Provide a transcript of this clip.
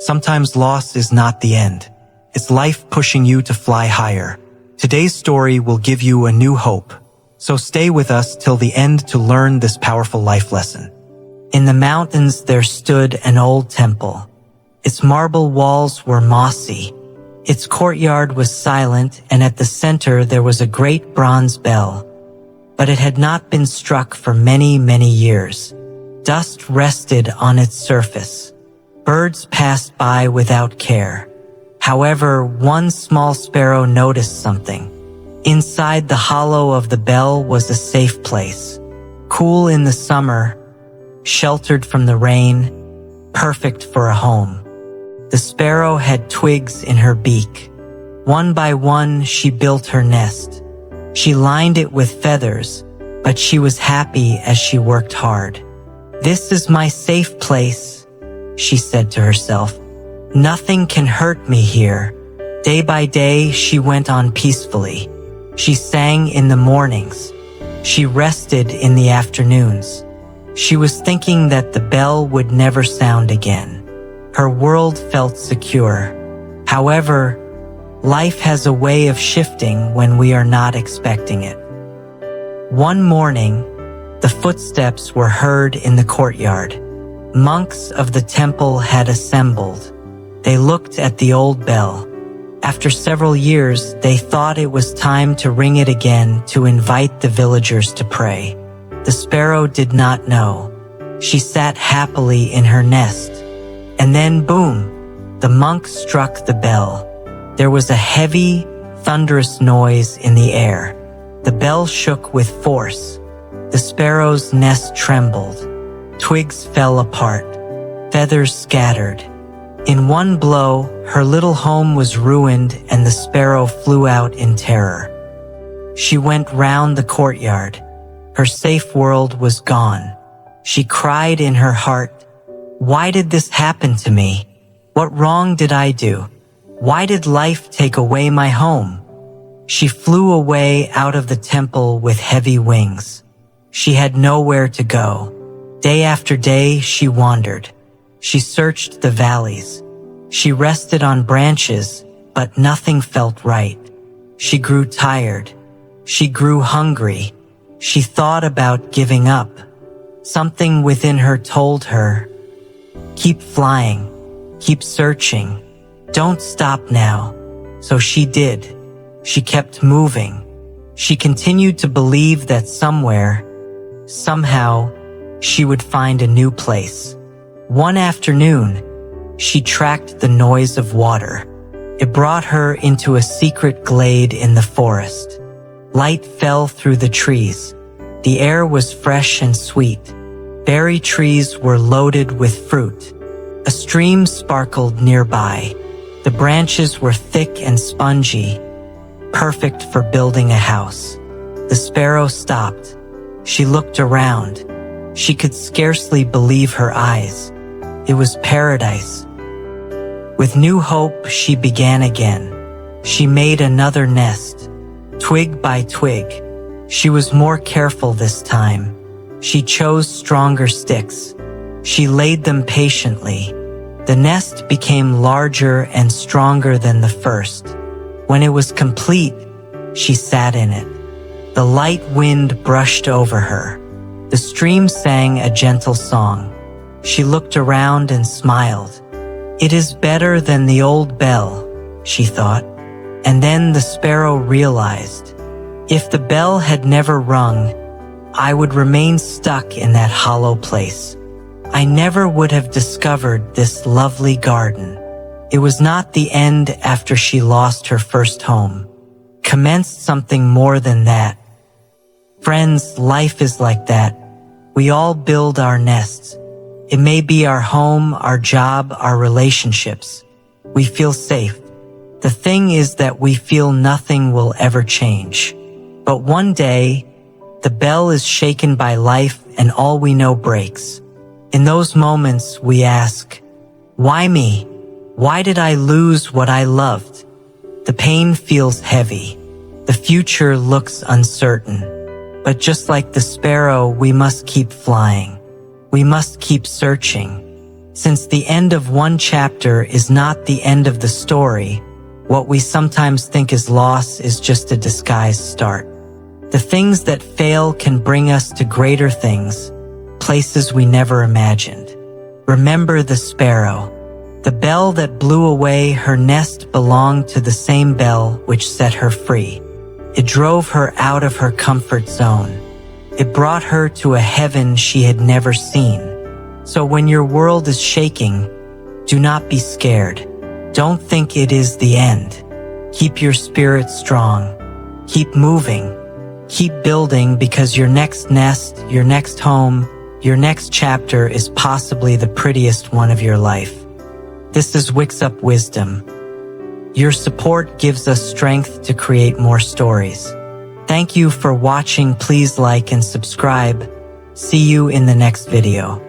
Sometimes loss is not the end. It's life pushing you to fly higher. Today's story will give you a new hope. So stay with us till the end to learn this powerful life lesson. In the mountains there stood an old temple. Its marble walls were mossy. Its courtyard was silent, and at the center there was a great bronze bell. But it had not been struck for many, many years. Dust rested on its surface. Birds passed by without care. However, one small sparrow noticed something. Inside the hollow of the bell was a safe place. Cool in the summer, sheltered from the rain, perfect for a home. The sparrow had twigs in her beak. One by one, she built her nest. She lined it with feathers, but she was happy as she worked hard. "This is my safe place," she said to herself. "Nothing can hurt me here." Day by day, she went on peacefully. She sang in the mornings. She rested in the afternoons. She was thinking that the bell would never sound again. Her world felt secure. However, life has a way of shifting when we are not expecting it. One morning, the footsteps were heard in the courtyard. Monks of the temple had assembled. They looked at the old bell. After several years, they thought it was time to ring it again to invite the villagers to pray. The sparrow did not know. She sat happily in her nest. And then, boom, the monks struck the bell. There was a heavy, thunderous noise in the air. The bell shook with force. The sparrow's nest trembled. Twigs fell apart. Feathers scattered. In one blow, her little home was ruined and the sparrow flew out in terror. She went round the courtyard. Her safe world was gone. She cried in her heart, "Why did this happen to me? What wrong did I do? Why did life take away my home?" She flew away out of the temple with heavy wings. She had nowhere to go. Day after day, she wandered. She searched the valleys. She rested on branches, but nothing felt right. She grew tired. She grew hungry. She thought about giving up. Something within her told her, "Keep flying. Keep searching. Don't stop now." So she did. She kept moving. She continued to believe that somewhere, somehow, she would find a new place. One afternoon, she tracked the noise of water. It brought her into a secret glade in the forest. Light fell through the trees. The air was fresh and sweet. Berry trees were loaded with fruit. A stream sparkled nearby. The branches were thick and spongy, perfect for building a house. The sparrow stopped. She looked around. She could scarcely believe her eyes. It was paradise. With new hope, she began again. She made another nest, twig by twig. She was more careful this time. She chose stronger sticks. She laid them patiently. The nest became larger and stronger than the first. When it was complete, she sat in it. The light wind brushed over her. The stream sang a gentle song. She looked around and smiled. "It is better than the old bell," she thought. And then the sparrow realized, if the bell had never rung, I would remain stuck in that hollow place. I never would have discovered this lovely garden. It was not the end after she lost her first home. Commenced something more than that. Friends, life is like that. We all build our nests. It may be our home, our job, our relationships. We feel safe. The thing is that we feel nothing will ever change. But one day, the bell is shaken by life and all we know breaks. In those moments, we ask, why me? Why did I lose what I loved? The pain feels heavy. The future looks uncertain. But just like the sparrow, we must keep flying. We must keep searching. Since the end of one chapter is not the end of the story, what we sometimes think is loss is just a disguised start. The things that fail can bring us to greater things, places we never imagined. Remember the sparrow. The bell that blew away her nest belonged to the same bell which set her free. It drove her out of her comfort zone. It brought her to a heaven she had never seen. So when your world is shaking, do not be scared. Don't think it is the end. Keep your spirit strong. Keep moving. Keep building, because your next nest, your next home, your next chapter is possibly the prettiest one of your life. This is Wixxzup Wisdom. Your support gives us strength to create more stories. Thank you for watching. Please like and subscribe. See you in the next video.